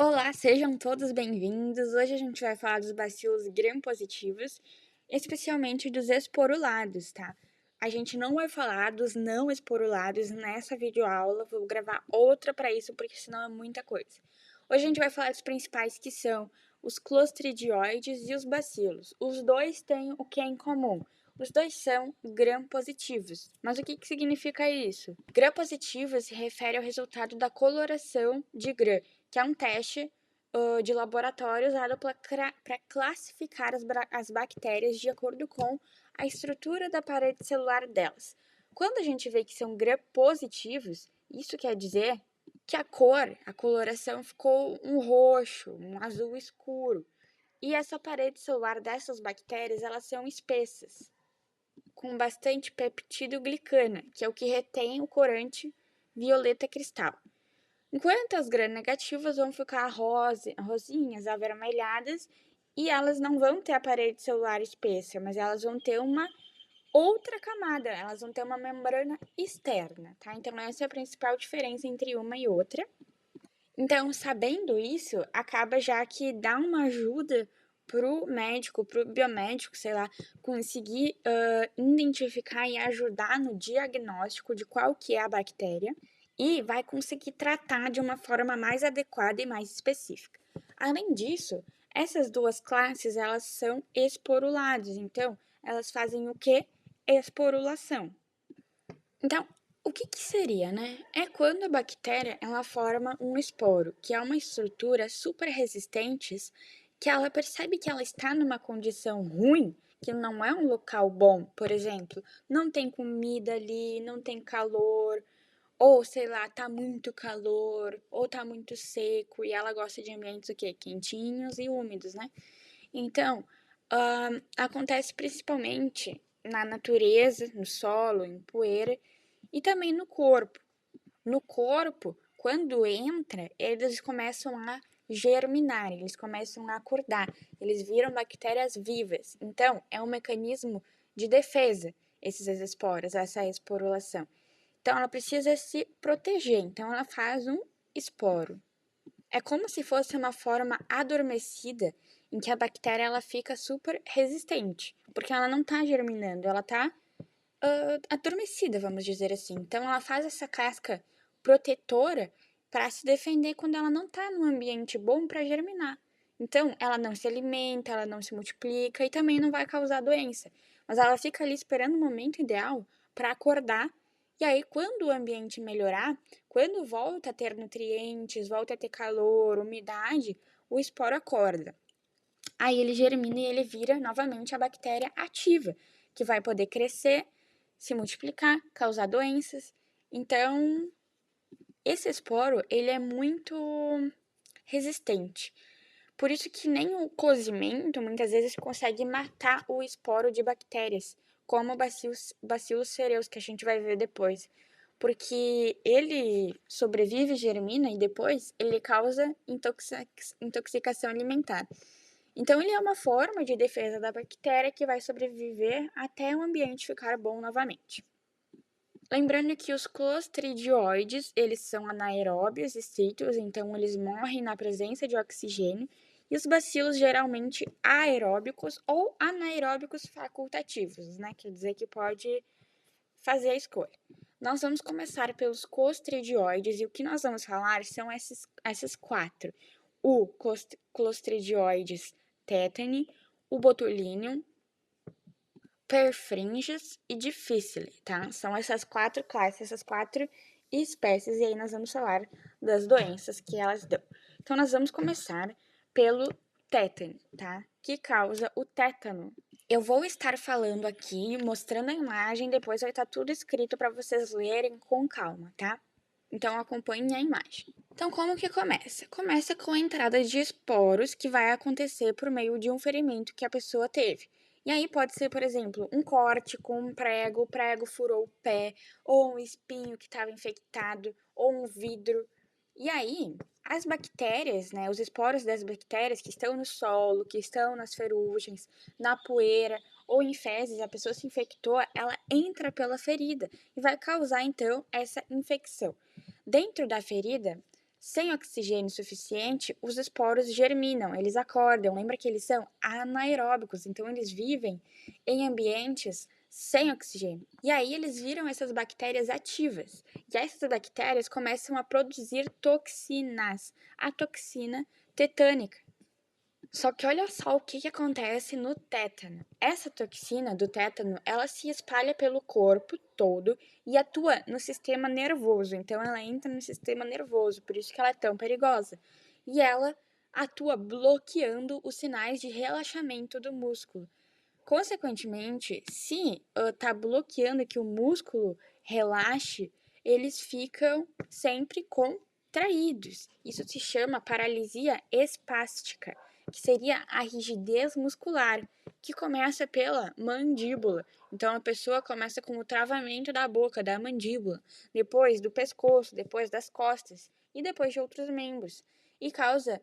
Olá, sejam todos bem-vindos. Hoje a gente vai falar dos bacilos gram-positivos, especialmente dos esporulados, tá? A gente não vai falar dos não esporulados nessa videoaula, vou gravar outra para isso, porque senão é muita coisa. Hoje a gente vai falar dos principais que são os clostridioides e os bacilos. Os dois têm o que é em comum? Os dois são gram-positivos. Mas o que significa isso? Gram-positivo se refere ao resultado da coloração de gram, que é um teste de laboratório usado para classificar as bactérias de acordo com a estrutura da parede celular delas. Quando a gente vê que são gram-positivos, isso quer dizer que a coloração ficou um roxo, um azul escuro. E essa parede celular dessas bactérias, elas são espessas, com bastante peptídeo glicana, que é o que retém o corante violeta cristal. Enquanto as gram-negativas vão ficar rosinhas, avermelhadas, e elas não vão ter a parede celular espessa, mas elas vão ter uma outra camada, elas vão ter uma membrana externa, tá? Então, essa é a principal diferença entre uma e outra. Então, sabendo isso, acaba já que dá uma ajuda pro médico, pro biomédico, sei lá, conseguir identificar e ajudar no diagnóstico de qual que é a bactéria e vai conseguir tratar de uma forma mais adequada e mais específica. Além disso, essas duas classes, elas são esporuladas, então, elas fazem o quê? Esporulação. Então, o que seria, né? É quando a bactéria ela forma um esporo, que é uma estrutura super resistente, que ela percebe que ela está numa condição ruim, que não é um local bom, por exemplo, não tem comida ali, não tem calor, ou sei lá, tá muito calor, ou tá muito seco, e ela gosta de ambientes o quê? Quentinhos e úmidos, né? Então, acontece principalmente na natureza, no solo, em poeira, e também no corpo. No corpo, quando entra, eles começam a germinar, eles começam a acordar, eles viram bactérias vivas. Então, é um mecanismo de defesa, esses esporos, essa esporulação. Então, ela precisa se proteger, então ela faz um esporo. É como se fosse uma forma adormecida em que a bactéria ela fica super resistente, porque ela não está germinando, ela está adormecida, vamos dizer assim. Então, ela faz essa casca protetora para se defender quando ela não está num ambiente bom para germinar. Então, ela não se alimenta, ela não se multiplica e também não vai causar doença. Mas ela fica ali esperando o momento ideal para acordar. E aí, quando o ambiente melhorar, quando volta a ter nutrientes, volta a ter calor, umidade, o esporo acorda. Aí ele germina e ele vira novamente a bactéria ativa, que vai poder crescer, se multiplicar, causar doenças. Então, esse esporo, ele é muito resistente. Por isso que nem o cozimento, muitas vezes, consegue matar o esporo de bactérias, como o Bacillus cereus, que a gente vai ver depois. Porque ele sobrevive, germina e depois ele causa intoxicação alimentar. Então, ele é uma forma de defesa da bactéria que vai sobreviver até o ambiente ficar bom novamente. Lembrando que os clostridioides, eles são anaeróbios estritos, então eles morrem na presença de oxigênio, e os bacilos geralmente aeróbicos ou anaeróbicos facultativos, né? Quer dizer que pode fazer a escolha. Nós vamos começar pelos clostridioides, e o que nós vamos falar são esses quatro. O clostridioides tetani, o botulinum, perfringens e difficile, tá? São essas quatro classes, essas quatro espécies, e aí nós vamos falar das doenças que elas dão. Então, nós vamos começar pelo tétano, tá? Que causa o tétano. Eu vou estar falando aqui, mostrando a imagem, depois vai estar tudo escrito para vocês lerem com calma, tá? Então, acompanhem a imagem. Então, como que começa? Começa com a entrada de esporos que vai acontecer por meio de um ferimento que a pessoa teve. E aí pode ser, por exemplo, um corte com um prego, o prego furou o pé, ou um espinho que estava infectado, ou um vidro. E aí, as bactérias, né, os esporos das bactérias que estão no solo, que estão nas ferugens, na poeira ou em fezes, a pessoa se infectou, ela entra pela ferida e vai causar então essa infecção. Dentro da ferida Sem oxigênio suficiente, os esporos germinam, eles acordam. Lembra que eles são anaeróbicos, então eles vivem em ambientes sem oxigênio. E aí eles viram essas bactérias ativas. E essas bactérias começam a produzir toxinas, a toxina tetânica. Só que olha só o que acontece no tétano. Essa toxina do tétano, ela se espalha pelo corpo todo e atua no sistema nervoso. Então ela entra no sistema nervoso, por isso que ela é tão perigosa. E ela atua bloqueando os sinais de relaxamento do músculo. Consequentemente, se tá bloqueando que o músculo relaxe, eles ficam sempre contraídos. Isso se chama paralisia espástica, que seria a rigidez muscular, que começa pela mandíbula. Então a pessoa começa com o travamento da boca, da mandíbula, depois do pescoço, depois das costas e depois de outros membros, e causa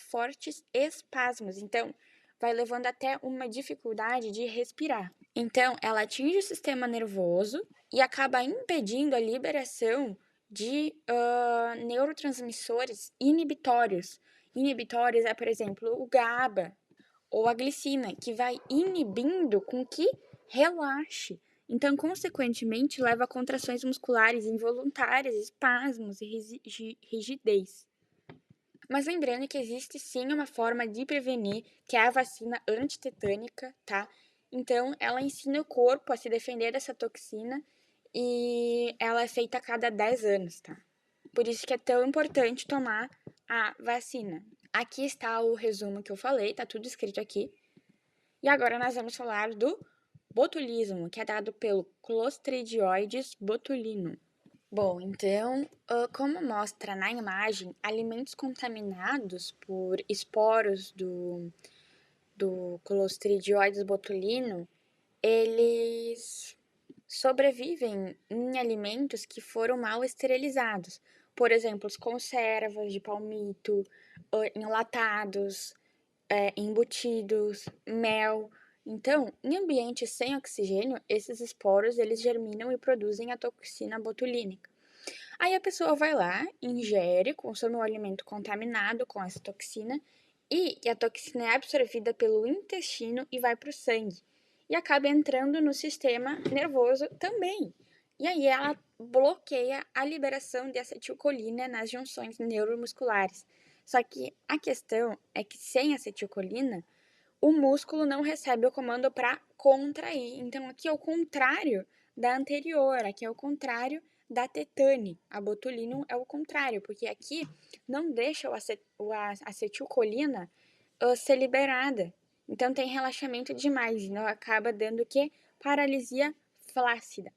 fortes espasmos. Então, vai levando até uma dificuldade de respirar. Então, ela atinge o sistema nervoso e acaba impedindo a liberação de neurotransmissores inibitórios. Inibitórios é, por exemplo, o GABA ou a glicina, que vai inibindo com que relaxe. Então, consequentemente, leva a contrações musculares involuntárias, espasmos e rigidez. Mas lembrando que existe sim uma forma de prevenir, que é a vacina antitetânica, tá? Então, ela ensina o corpo a se defender dessa toxina e ela é feita a cada 10 anos, tá? Por isso que é tão importante tomar a vacina. Aqui está o resumo que eu falei, tá tudo escrito aqui. E agora nós vamos falar do botulismo, que é dado pelo Clostridioides botulinum. Bom, então, como mostra na imagem, alimentos contaminados por esporos do Clostridioides botulinum, eles sobrevivem em alimentos que foram mal esterilizados. Por exemplo, as conservas de palmito, enlatados, embutidos, mel. Então, em ambientes sem oxigênio, esses esporos eles germinam e produzem a toxina botulínica. Aí a pessoa vai lá, ingere, consome um alimento contaminado com essa toxina e a toxina é absorvida pelo intestino e vai para o sangue. E acaba entrando no sistema nervoso também. E aí ela bloqueia a liberação de acetilcolina nas junções neuromusculares. Só que a questão é que sem acetilcolina, o músculo não recebe o comando para contrair. Então aqui é o contrário da anterior, aqui é o contrário da tetane. A botulinum é o contrário, porque aqui não deixa a acetilcolina ser liberada. Então tem relaxamento demais, então acaba dando o quê? Paralisia flácida.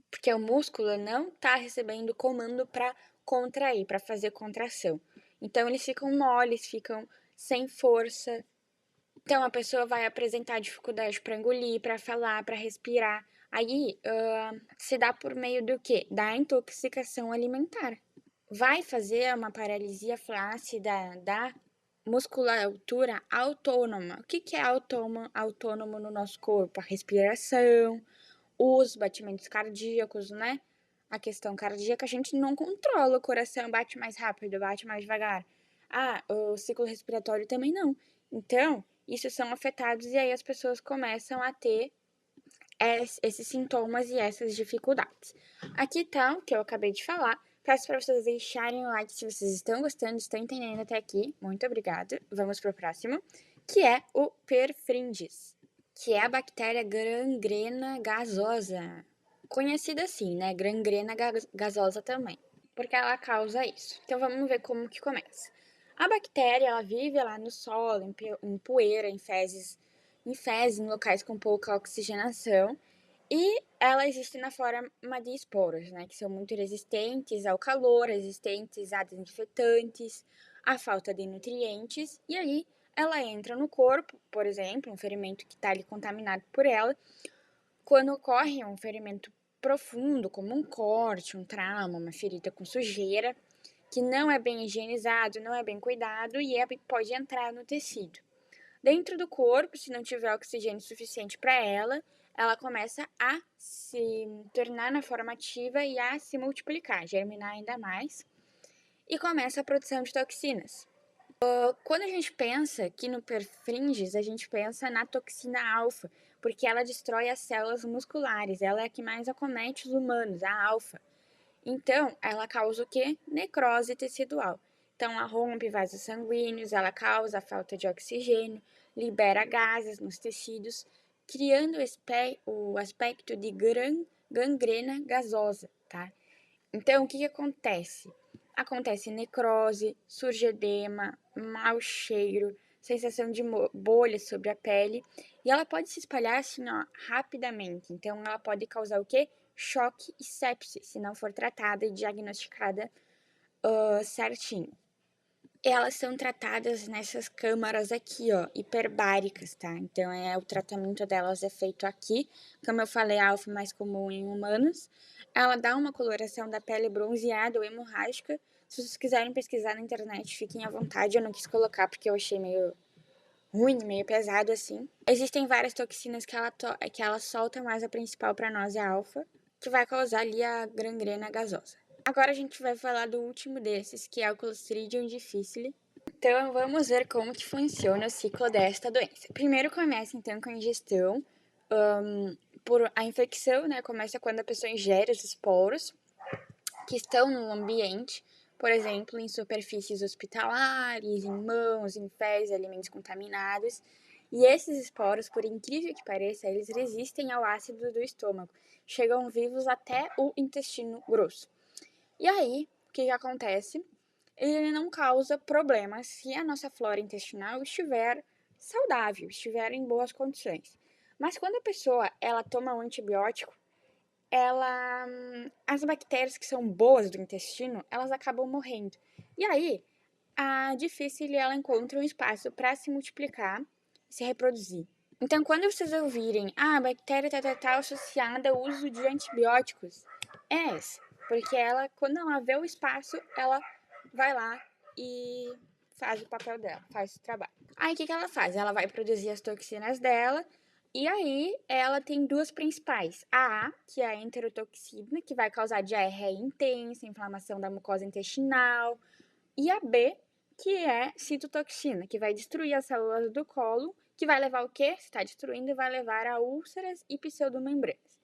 Porque o músculo não está recebendo comando para contrair, para fazer contração. Então eles ficam moles, ficam sem força. Então a pessoa vai apresentar dificuldade para engolir, para falar, para respirar. Aí se dá por meio do quê? Da intoxicação alimentar. Vai fazer uma paralisia flácida da musculatura autônoma. O que é autônomo no nosso corpo? A respiração, os batimentos cardíacos, né? A questão cardíaca a gente não controla. O coração bate mais rápido, bate mais devagar. O ciclo respiratório também não. Então, isso são afetados e aí as pessoas começam a ter esses sintomas e essas dificuldades. Aqui tá o que eu acabei de falar. Peço para vocês deixarem o like se vocês estão gostando, estão entendendo até aqui. Muito obrigada. Vamos para o próximo, que é o perfringens, que é a bactéria gangrena gasosa. Conhecida assim, né? Gangrena gasosa também, porque ela causa isso. Então vamos ver como que começa. A bactéria, ela vive lá no solo, em poeira, em fezes, em locais com pouca oxigenação, e ela existe na forma de esporos, né, que são muito resistentes ao calor, resistentes a desinfetantes, à falta de nutrientes, e aí ela entra no corpo, por exemplo, um ferimento que está ali contaminado por ela, quando ocorre um ferimento profundo, como um corte, um trauma, uma ferida com sujeira, que não é bem higienizado, não é bem cuidado e pode entrar no tecido. Dentro do corpo, se não tiver oxigênio suficiente para ela começa a se tornar na forma ativa e a se multiplicar, germinar ainda mais. e começa a produção de toxinas. Quando a gente pensa aqui no perfringens, a gente pensa na toxina alfa, porque ela destrói as células musculares, ela é a que mais acomete os humanos, a alfa. Então, ela causa o quê? Necrose tecidual. Então, ela rompe vasos sanguíneos, ela causa a falta de oxigênio, libera gases nos tecidos, criando o aspecto de gangrena gasosa, tá? Então, o que acontece? Acontece necrose, surge edema, mau cheiro, sensação de bolhas sobre a pele, e ela pode se espalhar assim, ó, rapidamente. Então, ela pode causar o quê? Choque e sepse, se não for tratada e diagnosticada certinho. Elas são tratadas nessas câmaras aqui, ó, hiperbáricas, tá? Então, o tratamento delas é feito aqui. Como eu falei, a alfa é mais comum em humanos. Ela dá uma coloração da pele bronzeada ou hemorrágica. Se vocês quiserem pesquisar na internet, fiquem à vontade. Eu não quis colocar porque eu achei meio ruim, meio pesado assim. Existem várias toxinas que ela solta, mas a principal para nós é a alfa, que vai causar ali a gangrena gasosa. Agora a gente vai falar do último desses, que é o Clostridium difficile. Então vamos ver como que funciona o ciclo desta doença. Primeiro começa então com a ingestão, por a infecção, né? Começa quando a pessoa ingere os esporos que estão no ambiente, por exemplo, em superfícies hospitalares, em mãos, em fezes, alimentos contaminados. E esses esporos, por incrível que pareça, eles resistem ao ácido do estômago, chegam vivos até o intestino grosso. E aí, o que acontece? Ele não causa problemas se a nossa flora intestinal estiver saudável, estiver em boas condições. Mas quando a pessoa ela toma um antibiótico, as bactérias que são boas do intestino, elas acabam morrendo. E aí, a difícil ela encontra um espaço para se multiplicar e se reproduzir. Então, quando vocês ouvirem, a bactéria tá associada ao uso de antibióticos, é essa. Porque ela, quando ela vê o espaço, ela vai lá e faz o papel dela, faz o trabalho. Aí, o que ela faz? Ela vai produzir as toxinas dela, e aí ela tem duas principais. A, que é a enterotoxina, que vai causar diarreia intensa, inflamação da mucosa intestinal. E a B, que é citotoxina, que vai destruir as células do colo, que vai levar o quê? Se está destruindo, vai levar a úlceras e pseudomembranas.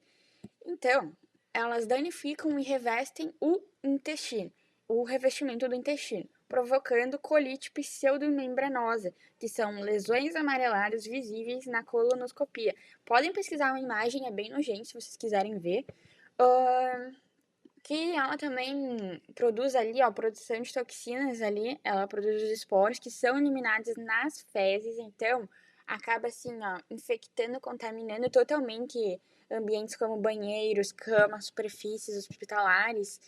Então, elas danificam e revestem o intestino, o revestimento do intestino, provocando colite pseudomembranosa, que são lesões amareladas visíveis na colonoscopia. Podem pesquisar uma imagem, é bem nojento se vocês quiserem ver. Que ela também produz ali, ó, produção de toxinas ali, ela produz os esporos que são eliminados nas fezes, então acaba assim, ó, infectando, contaminando totalmente ambientes como banheiros, camas, superfícies hospitalares.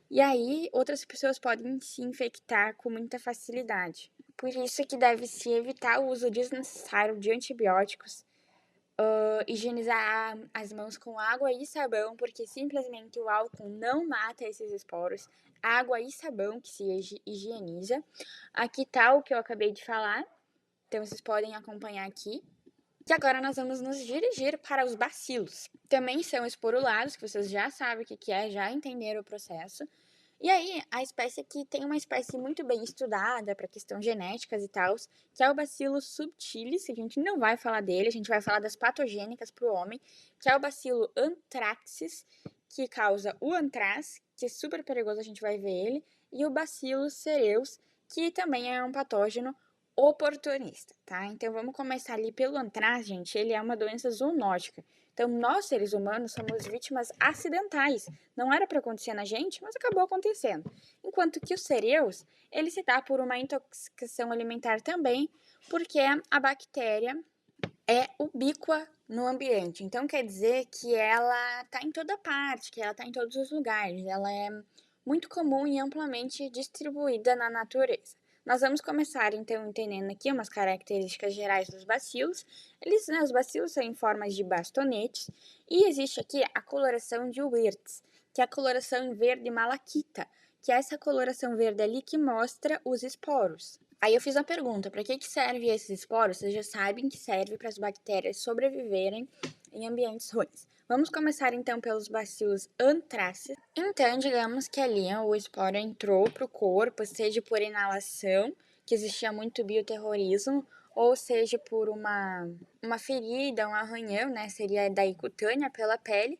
E aí outras pessoas podem se infectar com muita facilidade. Por isso que deve-se evitar o uso desnecessário de antibióticos, higienizar as mãos com água e sabão, porque simplesmente o álcool não mata esses esporos. Água e sabão que se higieniza. Aqui tá o que eu acabei de falar, então vocês podem acompanhar aqui. E agora nós vamos nos dirigir para os bacilos. Também são esporulados, que vocês já sabem o que é, já entenderam o processo. E aí, a espécie aqui tem uma espécie muito bem estudada para questões genéticas e tal, que é o Bacillus subtilis, que a gente não vai falar dele, a gente vai falar das patogênicas para o homem, que é o Bacillus anthracis, que causa o antraz, que é super perigoso, a gente vai ver ele, e o Bacillus cereus, que também é um patógeno oportunista, tá? Então vamos começar ali pelo antraz, gente, ele é uma doença zoonótica. Então, nós, seres humanos, somos vítimas acidentais. Não era para acontecer na gente, mas acabou acontecendo. Enquanto que os cereus, ele se dá por uma intoxicação alimentar também, porque a bactéria é ubíqua no ambiente. Então, quer dizer que ela está em toda parte, que ela está em todos os lugares. Ela é muito comum e amplamente distribuída na natureza. Nós vamos começar, então, entendendo aqui umas características gerais dos bacilos. Os bacilos são em formas de bastonetes e existe aqui a coloração de Wirtz, que é a coloração em verde malaquita, que é essa coloração verde ali que mostra os esporos. Aí eu fiz uma pergunta, para que serve esses esporos? Vocês já sabem que serve para as bactérias sobreviverem em ambientes ruins. Vamos começar então pelos bacilos antráceos. Então, digamos que ali o esporo entrou para o corpo, seja por inalação, que existia muito bioterrorismo, ou seja por uma ferida, um arranhão, né? Seria daí cutânea pela pele,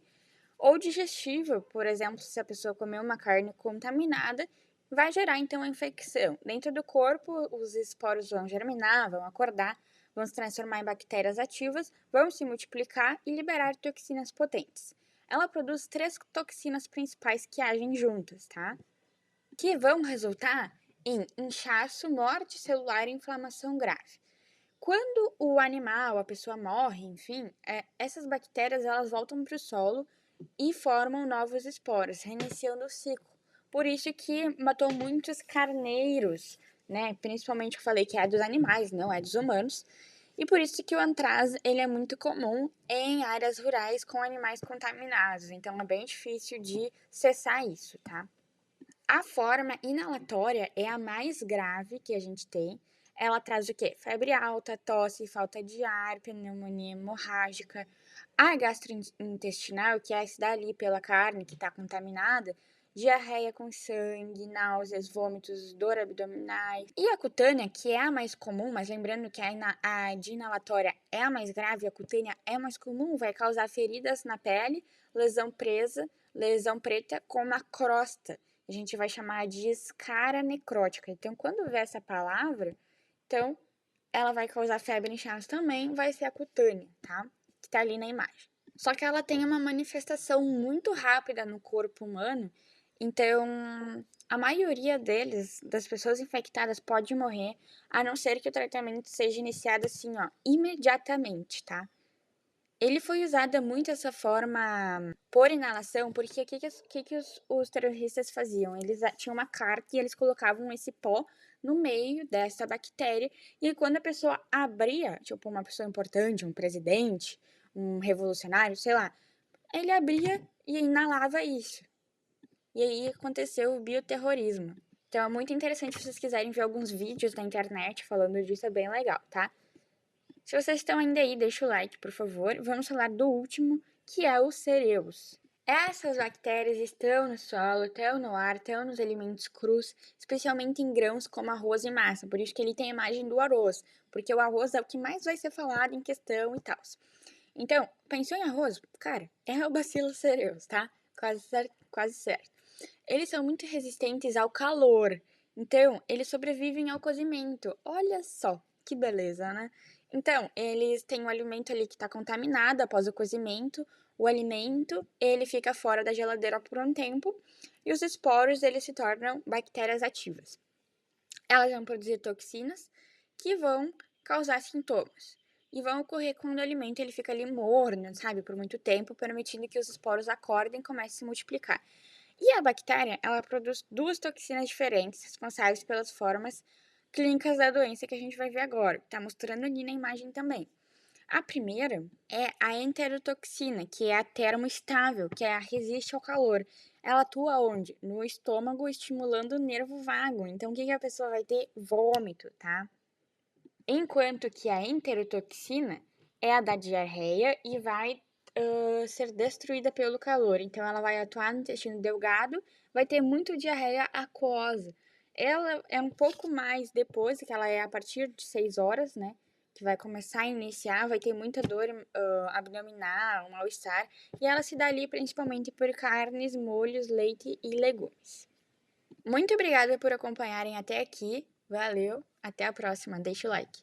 ou digestiva, por exemplo, se a pessoa comer uma carne contaminada, vai gerar então a infecção. Dentro do corpo, os esporos vão germinar, vão acordar, vão se transformar em bactérias ativas, vão se multiplicar e liberar toxinas potentes. Ela produz 3 toxinas principais que agem juntas, tá? Que vão resultar em inchaço, morte celular e inflamação grave. Quando o animal, a pessoa morre, enfim, essas bactérias elas voltam para o solo e formam novos esporos, reiniciando o ciclo. Por isso que matou muitos carneiros, né? Principalmente eu falei que é dos animais, não é dos humanos. E por isso que o antraz ele é muito comum em áreas rurais com animais contaminados. Então é bem difícil de cessar isso, tá? A forma inalatória é a mais grave que a gente tem. Ela traz o quê? Febre alta, tosse, falta de ar, pneumonia hemorrágica. A gastrointestinal, que é essa dali pela carne que está contaminada, diarreia com sangue, náuseas, vômitos, dor abdominais. E a cutânea, que é a mais comum, mas lembrando que a de inalatória é a mais grave, a cutânea é a mais comum, vai causar feridas na pele, lesão presa, lesão preta com uma crosta. A gente vai chamar de escara necrótica. Então, quando vê essa palavra, então ela vai causar febre e inchaço também, vai ser a cutânea, tá? Que tá ali na imagem. Só que ela tem uma manifestação muito rápida no corpo humano, então a maioria das pessoas infectadas, pode morrer, a não ser que o tratamento seja iniciado assim, ó, imediatamente, tá? Ele foi usado muito essa forma por inalação, porque o que os terroristas faziam? Eles tinham uma carta e eles colocavam esse pó no meio dessa bactéria, e quando a pessoa abria, tipo uma pessoa importante, um presidente, um revolucionário, sei lá, ele abria e inalava isso. E aí aconteceu o bioterrorismo. Então é muito interessante se vocês quiserem ver alguns vídeos na internet falando disso, é bem legal, tá? Se vocês estão ainda aí, deixa o like, por favor. Vamos falar do último, que é o cereus. Essas bactérias estão no solo, estão no ar, estão nos alimentos crus, especialmente em grãos como arroz e massa. Por isso que ele tem a imagem do arroz, porque o arroz é o que mais vai ser falado em questão e tal. Então, pensou em arroz? Cara, é o Bacillus cereus, tá? Quase certo. Eles são muito resistentes ao calor, então eles sobrevivem ao cozimento. Olha só que beleza, né? Então, eles têm o alimento ali que está contaminado após o cozimento. O alimento, ele fica fora da geladeira por um tempo e os esporos, eles se tornam bactérias ativas. Elas vão produzir toxinas que vão causar sintomas. E vão ocorrer quando o alimento ele fica ali morno, sabe, por muito tempo, permitindo que os esporos acordem e comecem a se multiplicar. E a bactéria, ela produz duas toxinas diferentes, responsáveis pelas formas clínicas da doença que a gente vai ver agora, que está mostrando ali na imagem também. A primeira é a enterotoxina, que é a termoestável, que é a resiste ao calor. Ela atua onde? No estômago, estimulando o nervo vago. Então, o que a pessoa vai ter? Vômito, tá? Enquanto que a enterotoxina é a da diarreia e vai ser destruída pelo calor. Então, ela vai atuar no intestino delgado, vai ter muito diarreia aquosa. Ela é um pouco mais depois, que ela é a partir de 6 horas, né? Que vai começar a iniciar, vai ter muita dor abdominal, mal-estar. E ela se dá ali principalmente por carnes, molhos, leite e legumes. Muito obrigada por acompanharem até aqui. Valeu, até a próxima. Deixa o like.